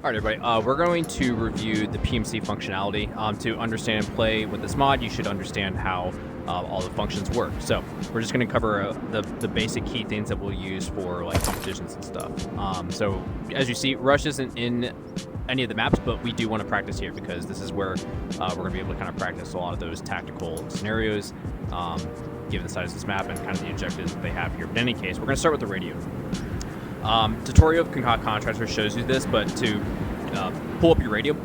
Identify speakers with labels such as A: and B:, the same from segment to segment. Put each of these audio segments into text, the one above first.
A: Alright everybody, we're going to review the PMC functionality. To understand and play with this mod, you should understand how all the functions work. So we're just going to cover the basic key things that we'll use for like competitions and stuff. So as you see, Rush isn't in any of the maps, but we do want to practice here because this is where we're going to be able to kind of practice a lot of those tactical scenarios, given the size of this map and kind of the objectives that they have here. But in any case, we're going to start with the radio. Tutorial of Contractors shows you this, but to pull up your radio,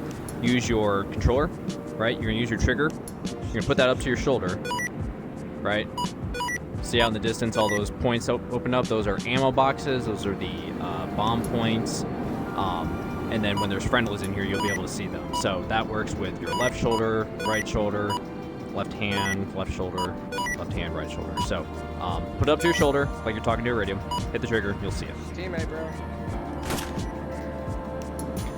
A: use your controller, right? You're going to use your trigger. You're going to put that up to your shoulder, right? See out in the distance, all those points open up. Those are ammo boxes. Those are the bomb points. And then when there's friendlies in here, you'll be able to see them. So that works with your left shoulder, right shoulder, left hand, left shoulder, left hand, right shoulder. So put it up to your shoulder like you're talking to a radio. Hit the trigger, you'll see it.
B: Teammate, bro.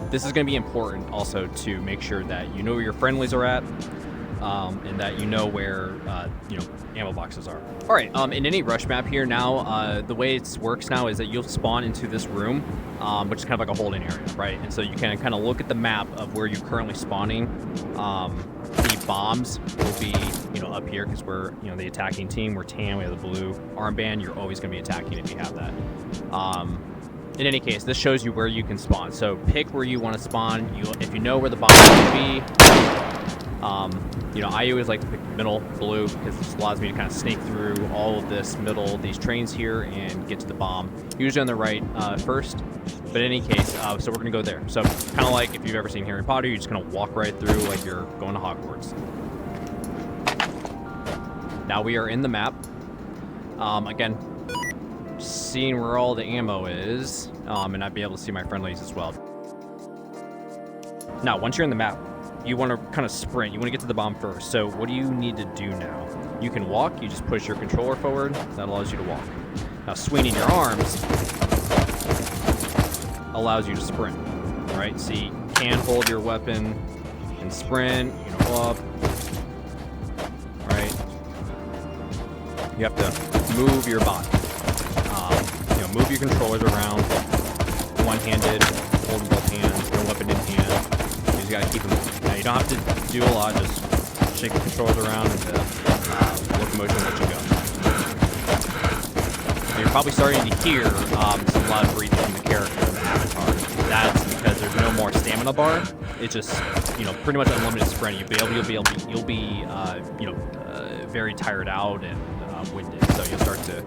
A: This is going to be important also to make sure that you know where your friendlies are at, and that you know where ammo boxes are. All right, in any rush map here now, the way it works now is that you'll spawn into this room, which is kind of like a holding area, right? And so you can kind of look at the map of where you're currently spawning. The bombs will be, up here because we're, the attacking team. We're tan, we have the blue armband. You're always going to be attacking if you have that. In any case, this shows you where you can spawn. So pick where you want to spawn. If you know where the bomb will be, I always like to pick the middle blue because this allows me to kind of snake through all of this middle, these trains here, and get to the bomb. Usually on the right first, but in any case, so we're going to go there. So kind of like if you've ever seen Harry Potter, you're just going to walk right through like you're going to Hogwarts. Now we are in the map. Again, seeing where all the ammo is, and I'd be able to see my friendlies as well. Now, once you're in the map, you want to kind of sprint. You want to get to the bomb first. So what do you need to do now? You can walk. You just push your controller forward. That allows you to walk. Now, swinging your arms allows you to sprint, right? So you can hold your weapon and sprint. You can go up, right? You have to move your body. Move your controllers around, one-handed, holding both hands, no weapon in hand. You just gotta keep them moving. Now you don't have to do a lot, just shake the controllers around and locomotion will let you go. Now you're probably starting to hear some loud breathing from the character, the avatar. That's because there's no more stamina bar. It's just, pretty much unlimited sprint. You'll be very tired out and winded, so you'll start to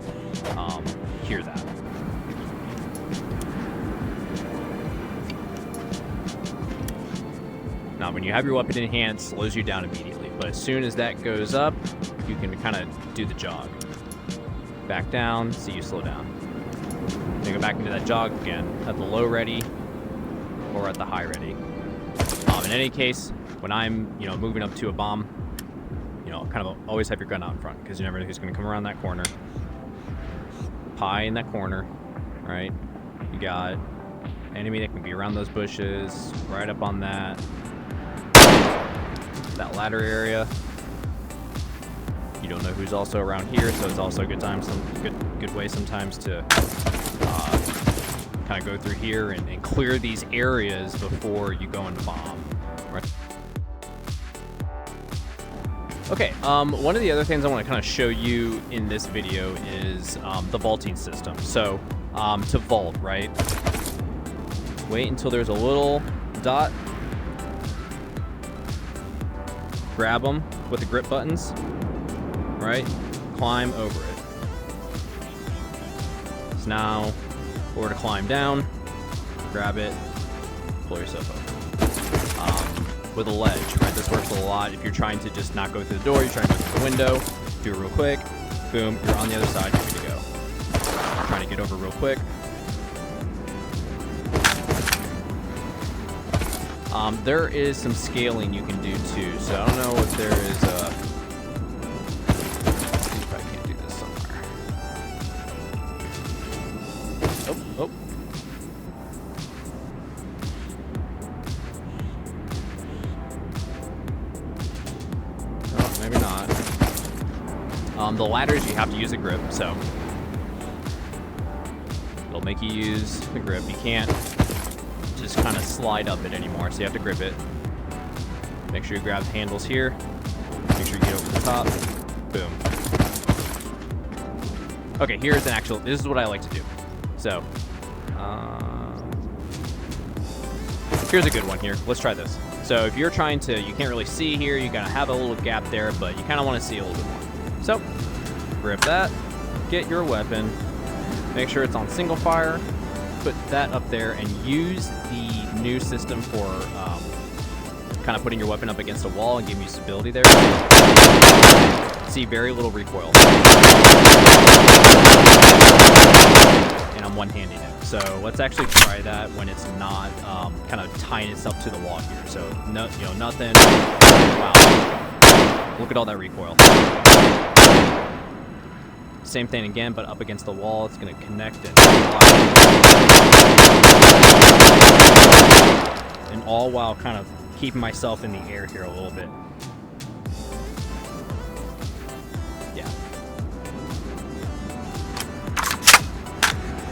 A: hear that. Now, when you have your weapon in hand, it slows you down immediately. But as soon as that goes up, you can kind of do the jog. Back down, so you slow down. Then go back into that jog again at the low ready or at the high ready. In any case, when I'm moving up to a bomb, kind of always have your gun out in front because you never know who's going to come around that corner. High in that corner, right? You got enemy that can be around those bushes, right up on that ladder area. You don't know who's also around here, so it's also a good time, good way sometimes to kind of go through here and clear these areas before you go into bomb. Right? Okay, one of the other things I want to kind of show you in this video is the vaulting system. So to vault, right? Wait until there's a little dot. Grab them with the grip buttons, right? Climb over it. So now, or to climb down, grab it, pull yourself over. With a ledge, right? This works a lot if you're trying to just not go through the door, you're trying to go through the window, do it real quick, boom, you're on the other side, you're good to go. Trying to get over real quick. There is some scaling you can do too, so I don't know if there is a... Let's see if I can't do this somewhere. Oh. Oh, maybe not. The ladders, you have to use a grip, so it'll make you use the grip. You can't just kind of slide up it anymore, so you have to grip it. Make sure you grab the handles here. Make sure you get over the top. Boom. Okay, here's an actual, this is what I like to do. So, here's a good one here. Let's try this. So if you're trying to, you can't really see here, you gotta have a little gap there, but you kind of want to see a little bit more. So, grip that, get your weapon, make sure it's on single fire, put that up there, and use the new system for kind of putting your weapon up against a wall and giving you stability there. See very little recoil. And I'm one-handing it. So let's actually try that when it's not kind of tying itself to the wall here. So no, you know, nothing. Wow. Look at all that recoil. Same thing again, but up against the wall. It's going to connect it. And all while kind of keeping myself in the air here a little bit. Yeah.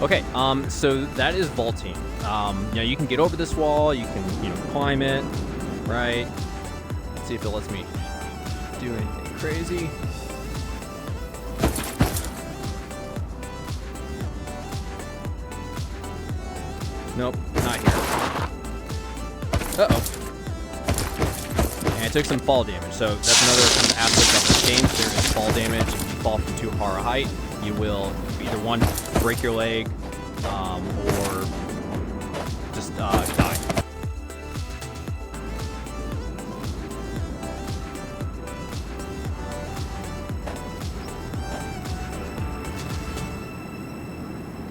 A: Okay, so that is vaulting. You know, you can get over this wall, you can, you know, climb it, right? Let's see if it lets me do anything crazy. Nope, not here. Uh-oh. And I took some fall damage, so that's another kind of aspect of this game. There is fall damage. If you fall from too far a height, you will either one, break your leg, or just die.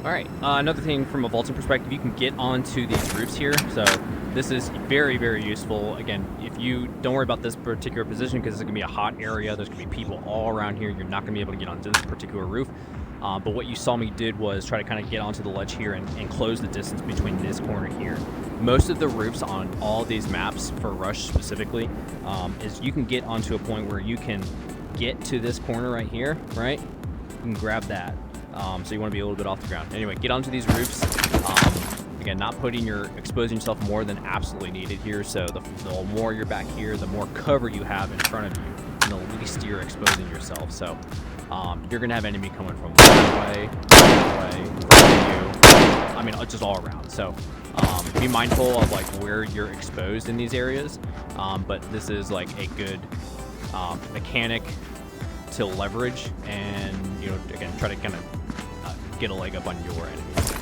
A: Alright, another thing from a vaulting perspective, you can get onto these roofs here, so this is very, very useful. Again, if you don't worry about this particular position because it's going to be a hot area, there's going to be people all around here, you're not going to be able to get onto this particular roof. But what you saw me did was try to kind of get onto the ledge here and close the distance between this corner here. Most of the roofs on all these maps, for Rush specifically, is you can get onto a point where you can get to this corner right here, right? You can grab that. So you want to be a little bit off the ground. Anyway, get onto these roofs. Again, not exposing yourself more than absolutely needed here. So the more you're back here, the more cover you have in front of you, and the least you're exposing yourself. So you're gonna have enemy coming from that way, in front of you. I mean, just all around. So be mindful of like where you're exposed in these areas. But this is like a good mechanic to leverage, and you know, again, try to kind of get a leg up on your enemies.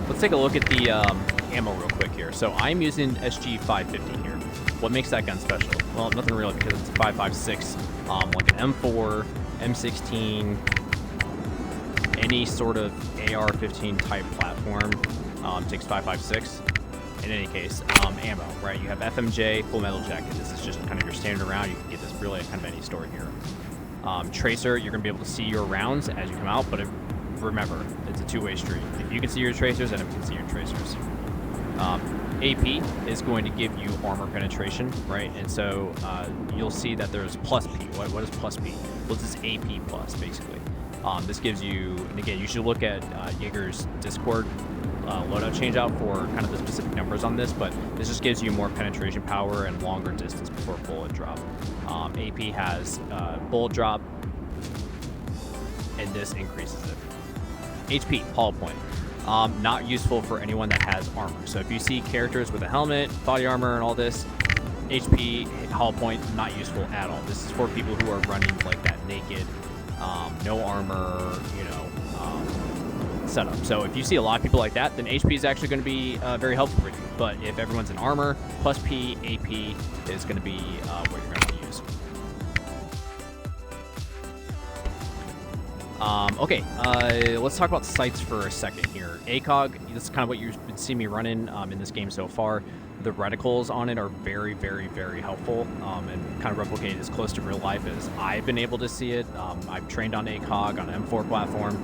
A: Let's take a look at the ammo real quick here. So I'm using SG 550 here. What makes that gun special? Well, nothing really, because it's a 5.56, like an M4, M16, any sort of AR-15 type platform takes 5.56. In any case, ammo, right? You have FMJ, full metal jacket. This is just kind of your standard round. You can get this really at kind of any store here. Tracer, you're going to be able to see your rounds as you come out, but remember, it's a two-way street. If you can see your tracers, enemy can see your tracers. AP is going to give you armor penetration, right? And so you'll see that there's plus P. What is plus P? Well, this is AP plus, basically. This gives you, and again, you should look at Jaeger's Discord loadout changeout for kind of the specific numbers on this, but this just gives you more penetration power and longer distance before bullet drop. AP has bullet drop, and this increases it. HP, hollow point. Not useful for anyone that has armor. So if you see characters with a helmet, body armor, and all this, HP, hollow point, not useful at all. This is for people who are running like that naked, no armor, you know, setup. So if you see a lot of people like that, then HP is actually going to be very helpful for you. But if everyone's in armor, plus P, AP is going to be what you're going to use. Okay, let's talk about sights for a second here. ACOG, this is kind of what you've been seeing me running in this game so far. The reticles on it are very, very, very helpful and kind of replicate as close to real life as I've been able to see it. I've trained on ACOG on an M4 platform.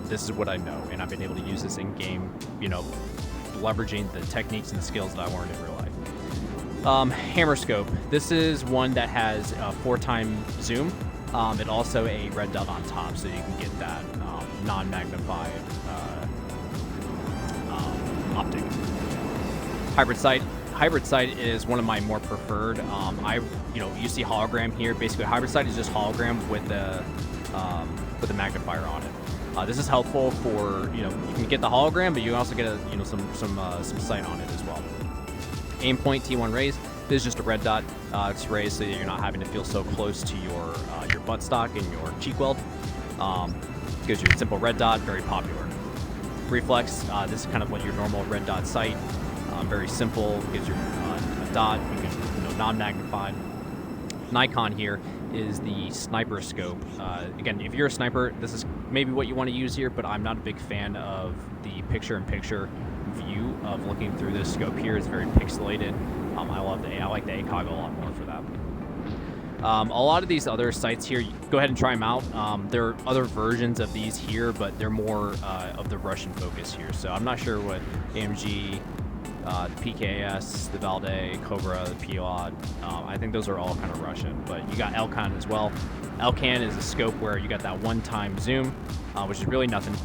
A: This is what I know, and I've been able to use this in game, you know, leveraging the techniques and the skills that I learned in real life. Hammer scope. This is one that has a 4x zoom. And also a red dot on top, so you can get that non-magnified optic. Hybrid sight. Hybrid sight is one of my more preferred. You see hologram here. Basically, hybrid sight is just hologram with the magnifier on it. This is helpful for, you can get the hologram, but you can also get some sight on it as well. Aim point T1 raise. This is just a red dot. It's raised so that you're not having to feel so close to your buttstock and your cheek weld. Gives you a simple red dot, very popular. Reflex. This is kind of what your normal red dot sight. Very simple. Gives you a dot. You can non-magnified. Nikon here is the sniper scope. Again, if you're a sniper, this is maybe what you want to use here, but I'm not a big fan of the picture-in-picture view of looking through this scope here. It's very pixelated. I like the ACOG a lot more for that. A lot of these other sites here, go ahead and try them out. There are other versions of these here, but they're more of the Russian focus here. So I'm not sure what AMG, the PKS, the Valde, Cobra, the Pilot. I think those are all kind of Russian, but you got Elcan as well. Elcan is a scope where you got that one-time zoom, which is really nothing.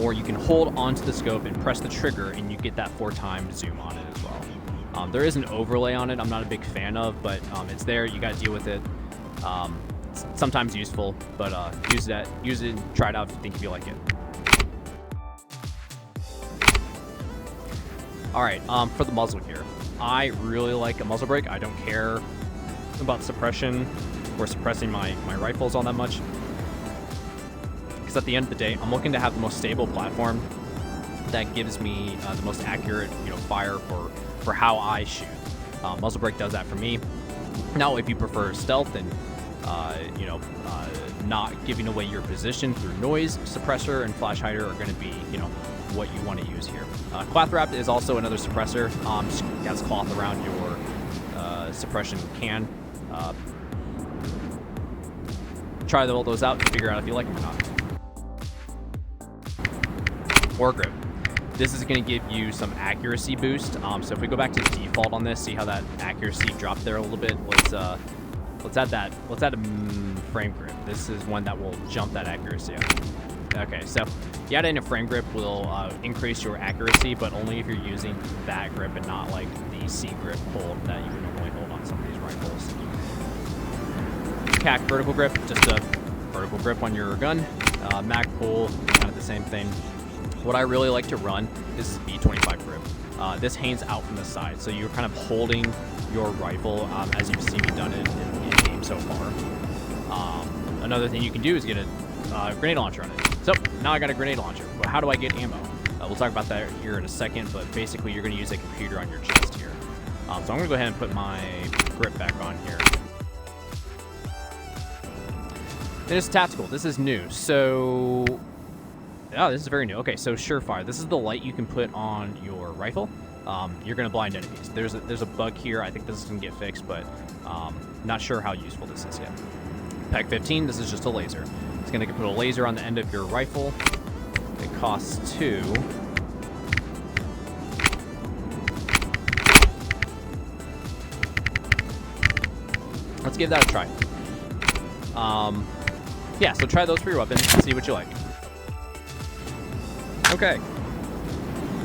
A: Or you can hold onto the scope and press the trigger, and you get that 4-time zoom on it as well. There is an overlay on it I'm not a big fan of, but it's there. You got to deal with it. It's sometimes useful, but use it and try it out if you like it. All right, for the muzzle here, I really like a muzzle brake. I don't care about suppression or suppressing my rifles all that much, because at the end of the day, I'm looking to have the most stable platform that gives me the most accurate fire for how I shoot. Muzzle brake does that for me. Now, if you prefer stealth and not giving away your position through noise, suppressor and flash hider are going to be what you want to use here. Cloth wrap is also another suppressor. Just has cloth around your suppression can. Try all those out and figure out if you like them or not. Or grip. This is going to give you some accuracy boost. So if we go back to default on this, see how that accuracy dropped there a little bit. Let's add that. Let's add a frame grip. This is one that will jump that accuracy up. Okay, so you add in a frame grip will increase your accuracy, but only if you're using that grip and not like the C grip hold that you would normally hold on some of these rifles. CAC vertical grip, just a vertical grip on your gun. Mag pull, kind of the same thing. What I really like to run is B25 grip. This hangs out from the side, so you're kind of holding your rifle as you've seen me done it in game so far. Another thing you can do is get a grenade launcher on it. So now I got a grenade launcher. But how do I get ammo? We'll talk about that here in a second, but basically you're going to use a computer on your chest here. So I'm going to go ahead and put my grip back on here. Then it's tactical. This is new. So, this is very new. Okay, so Surefire. This is the light you can put on your rifle. You're going to blind enemies. There's a bug here. I think this is going to get fixed, but not sure how useful this is yet. PEG 15. This is just a laser. It's going to put a laser on the end of your rifle. It costs 2. Let's give that a try. Yeah, so try those for your weapons and see what you like. Okay.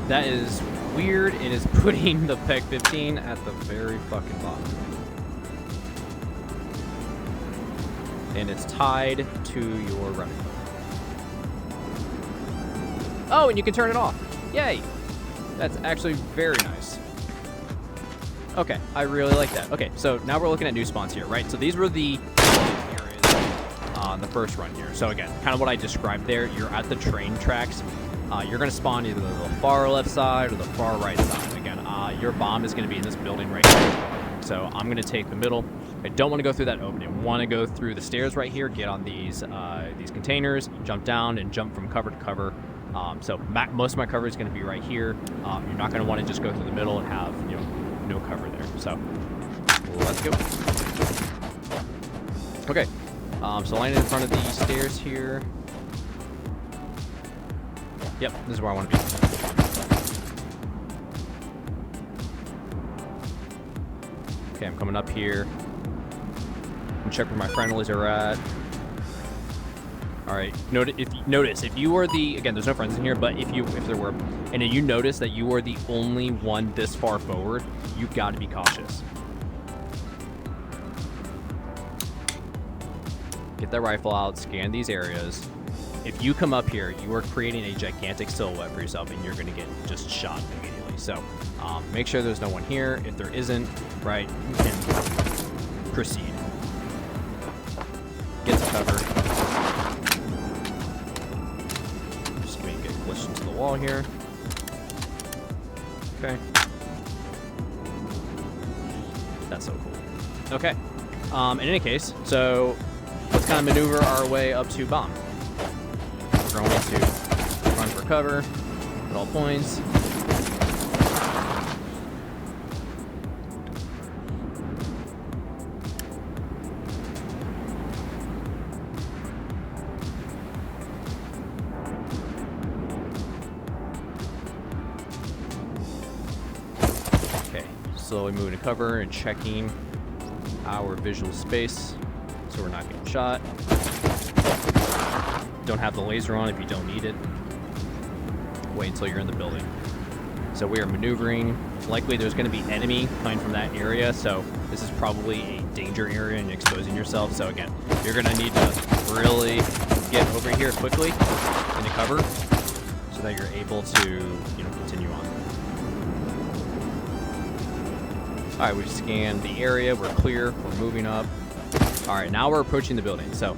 A: That is weird. It is putting the PEG 15 at the very fucking bottom. And it's tied to your running hook. Oh, and you can turn it off. Yay! That's actually very nice. Okay, I really like that. Okay, so now we're looking at new spawns here, right? So these were the areas on the first run here. So again, kind of what I described there. You're at the train tracks. You're going to spawn either the far left side or the far right side. Again, your bomb is going to be in this building right here. So I'm going to take the middle. I don't want to go through that opening. I want to go through the stairs right here, get on these containers, jump down, and jump from cover to cover. So most of my cover is going to be right here. You're not going to want to just go through the middle and have no cover there. So let's go. Okay. So landing in front of these stairs here. Yep, this is where I want to be. Okay, I'm coming up here. And check where my friendlies are at. All right. Notice if you were the, again, there's no friends in here, but if there were, and you notice that you are the only one this far forward, you've got to be cautious. Get that rifle out, scan these areas. If you come up here, you are creating a gigantic silhouette for yourself, and you're going to get just shot immediately. So make sure there's no one here. If there isn't, right, you can proceed. Get to cover. Just going to get glitched into the wall here. Okay. That's so cool. Okay. In any case, so let's kind of maneuver our way up to bomb. We're going to run for cover at all points. Okay, slowly moving to cover and checking our visual space so we're not getting shot. Don't have the laser on if you don't need it. Wait until you're in the building. So we are maneuvering. Likely there's going to be enemy coming from that area, so this is probably a danger area and exposing yourself. So again, you're going to need to really get over here quickly into cover so that you're able to, continue on. All right, we've scanned the area. We're clear. We're moving up. All right, now we're approaching the building. So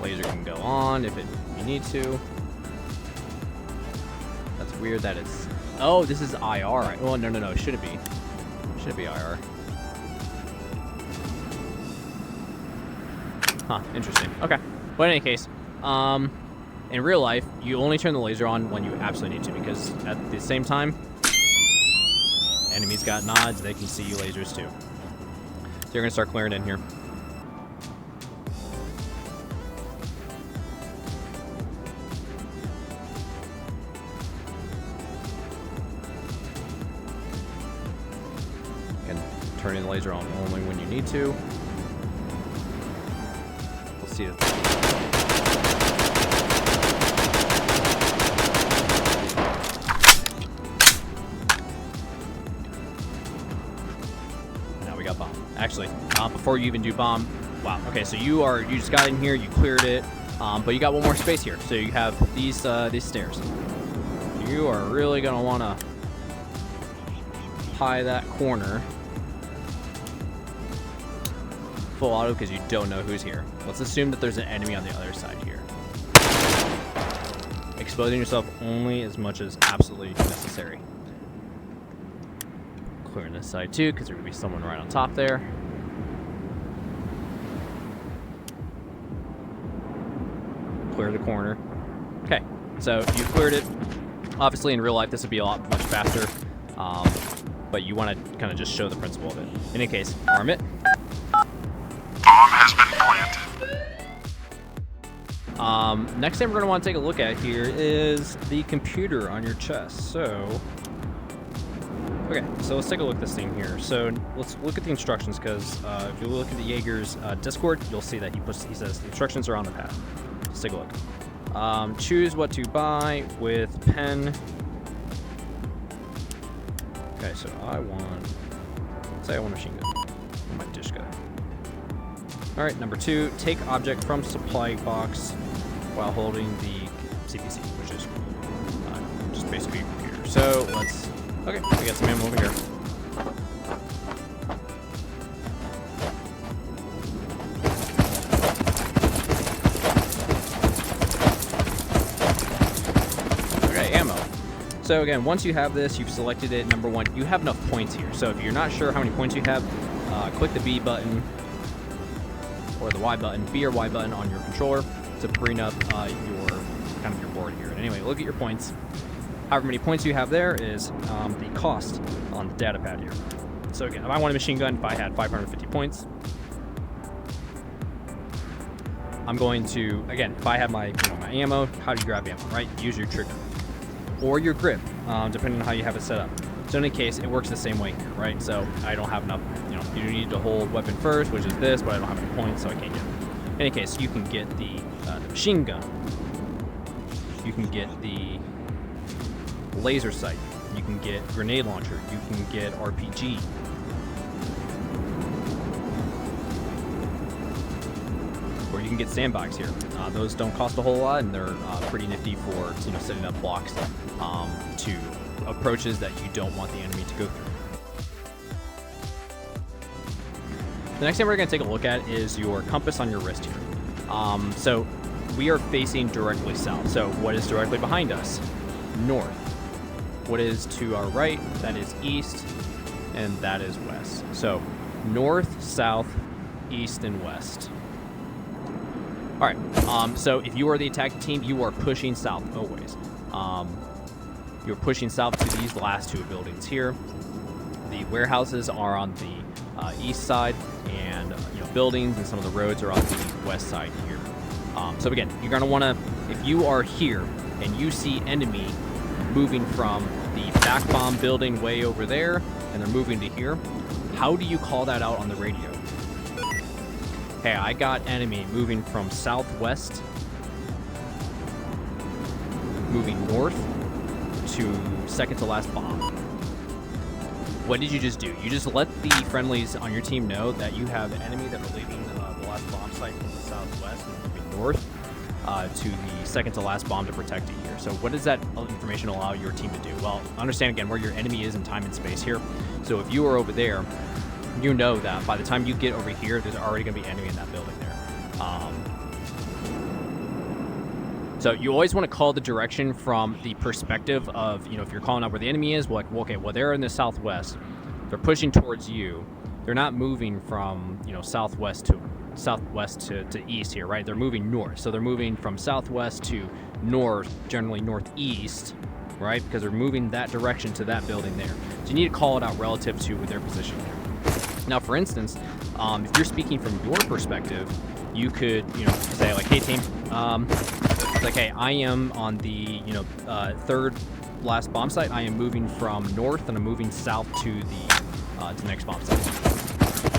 A: laser can go on if you need to. That's weird that it's... Oh, this is IR. Well, no. It shouldn't be. Should be IR. Huh, interesting. Okay. But in any case, in real life, you only turn the laser on when you absolutely need to, because at the same time, enemies got nods, they can see you lasers too. So you're going to start clearing in here. Turning the laser on only when you need to. We'll see it. Now we got bomb. Actually, before you even do bomb, wow. Okay, so you just got in here, you cleared it, but you got one more space here. So you have these stairs. You are really gonna want to pie that corner. Full auto because you don't know who's here. Let's assume that there's an enemy on the other side here. Exposing yourself only as much as absolutely necessary. Clearing this side too because there could be someone right on top there. Clear the corner. Okay, so you cleared it. Obviously in real life this would be a lot much faster, but you want to kind of just show the principle of it. In any case, arm it.
B: Bomb has been planted.
A: Next thing we're going to want to take a look at here is the computer on your chest. So, okay, so let's take a look at this thing here. So let's look at the instructions because if you look at the Jaeger's Discord, you'll see that he says the instructions are on the pad. Let's take a look. Choose what to buy with pen. Okay, so say I want a machine gun. I might dish gun. All right, number 2, take object from supply box while holding the CPC, which is just basically a computer. So okay, we got some ammo over here. Okay, ammo. So again, once you have this, you've selected it, number 1, you have enough points here. So if you're not sure how many points you have, click the B button, or the Y button, B or Y button on your controller to bring up your board here. And anyway, look at your points. However many points you have there is the cost on the data pad here. So again, if I want a machine gun, if I had 550 points, I'm going to, again, if I have my my ammo, how do you grab ammo, right? Use your trigger or your grip, depending on how you have it set up. So in any case, it works the same way here, right? So I don't have enough, you need to hold weapon first, which is this, but I don't have any points, so I can't get it. In any case, you can get the machine gun You can get the laser sight. You can get grenade launcher. You can get RPG. Or you can get sandbags here. Those don't cost a whole lot, and they're pretty nifty for setting up blocks to approaches that you don't want the enemy to go through. The next thing we're going to take a look at is your compass on your wrist here. So we are facing directly south. So what is directly behind us? North. What is to our right? That is east, and that is west. So north, south, east, and west. All right, so if you are the attacking team, you are pushing south always. You're pushing south to these last two buildings here. The warehouses are on the east side, and buildings and some of the roads are on the west side here. So again, you're going to want to, if you are here and you see enemy moving from the back bomb building way over there, and they're moving to here, how do you call that out on the radio? Hey, I got enemy moving from southwest, moving north to second to last bomb. What did you just do? You just let the friendlies on your team know that you have an enemy that are leaving the last bomb site from the southwest and moving north to the second to last bomb to protect it here. So what does that information allow your team to do? Well, understand again where your enemy is in time and space here. So if you are over there, you know that by the time you get over here, there's already going to be enemy in that building there. So you always want to call the direction from the perspective of, if you're calling out where the enemy is, well, okay, well, they're in the southwest. They're pushing towards you. They're not moving from, southwest to east here, right? They're moving north. So they're moving from southwest to north, generally northeast, right? Because they're moving that direction to that building there. So you need to call it out relative to their position there. Now, for instance, if you're speaking from your perspective, you could, say like, hey team, it's like, hey, I am on the, third last bomb site. I am moving from north and I'm moving south to the next bomb site.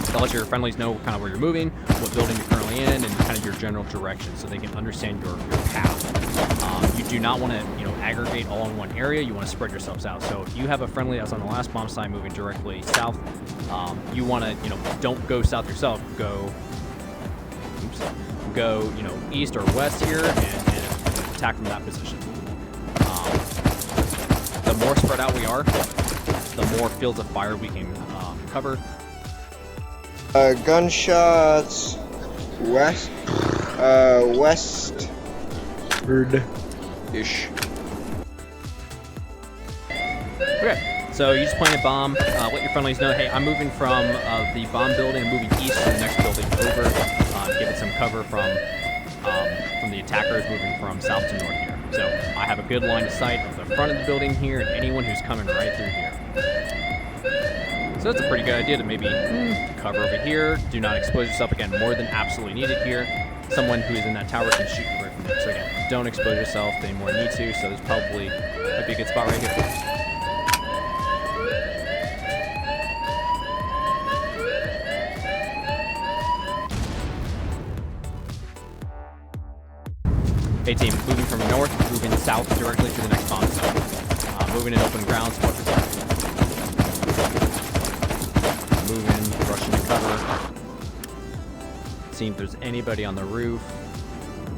A: So let your friendlies know kind of where you're moving, what building you're currently in, and kind of your general direction, so they can understand your path. You do not want to, aggregate all in one area. You want to spread yourselves out. So if you have a friendly that's on the last bomb site moving directly south, you want to, don't go south yourself. Go, east or west here and attack from that position. The more spread out we are, the more fields of fire we can cover.
C: Gunshots west, west-ish.
A: Okay, so you just plant a bomb, let your friendlies know, hey, I'm moving from the bomb building, I'm moving east to the next building over, give it some cover from the attackers moving from south to north here. So I have a good line of sight of the front of the building here and anyone who's coming right through here. So that's a pretty good idea to maybe cover over here. Do not expose yourself, again, more than absolutely needed here. Someone who is in that tower can shoot you right from there. So again, don't expose yourself any more than you need to, so there's probably might be a good spot right here. Hey team, moving from north, moving south directly to the next bomb zone. Moving in open ground, support the zone. Moving, rushing to cover. Seeing if there's anybody on the roof.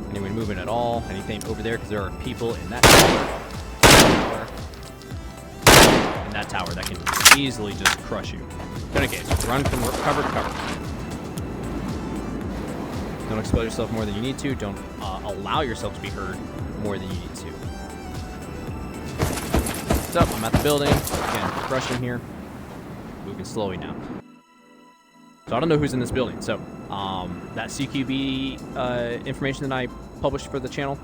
A: Anyone moving at all. Anything over there, because there are people in that tower. In that tower that can easily just crush you. Don't engage. Run from cover to cover. Don't expose yourself more than you need to. Don't allow yourself to be hurt more than you need to. What's up? I'm at the building. Again, rushing here. Moving slowly now. So I don't know who's in this building. So that CQB information that I published for the channel,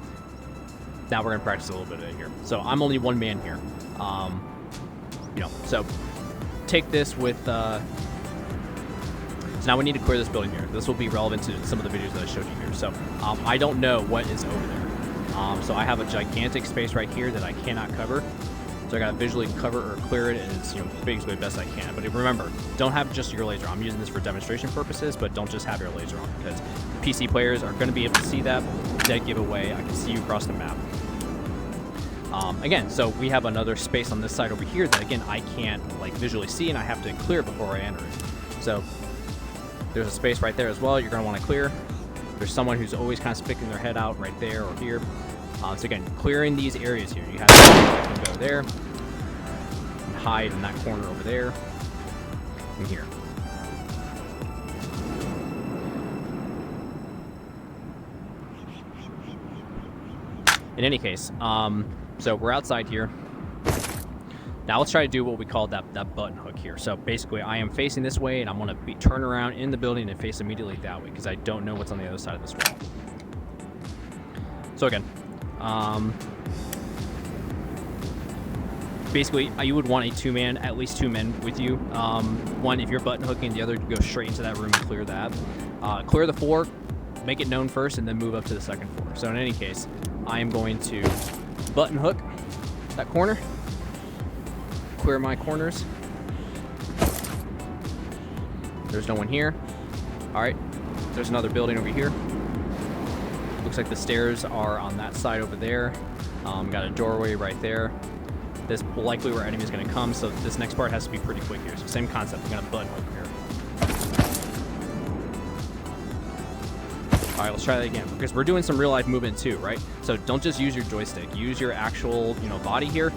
A: now we're going to practice a little bit of it here. So I'm only one man here. So take this with... So now we need to clear this building here. This will be relevant to some of the videos that I showed you here. So I don't know what is over there. So I have a gigantic space right here that I cannot cover. So I gotta visually cover or clear it as basically best I can. But remember, don't have just your laser on. I'm using this for demonstration purposes, but don't just have your laser on, because PC players are going to be able to see that. Dead giveaway. I can see you across the map. Again, so we have another space on this side over here that, again, I can't like visually see, and I have to clear before I enter it. So there's a space right there as well you're going to want to clear. There's someone who's always kind of sticking their head out right there or here. So again, clearing these areas here. You have to go there and hide in that corner over there and here. In any case, so we're outside here. Now let's try to do what we call that button hook here. So basically, I am facing this way, and I'm going to turn around in the building and face immediately that way because I don't know what's on the other side of this wall. So again, basically, you would want a two-man, at least 2 men with you. One, if you're button hooking, the other go straight into that room and clear that. Clear the floor, make it known first, and then move up to the second floor. So in any case, I am going to button hook that corner, clear my corners. There's no one here. All right, there's another building over here. Looks like the stairs are on that side over there. Got a doorway right there. This is likely where enemy is going to come, so this next part has to be pretty quick here. So same concept, I'm going to button hook here. All right, let's try that again, because we're doing some real life movement too, right? So don't just use your joystick. Use your actual, body here.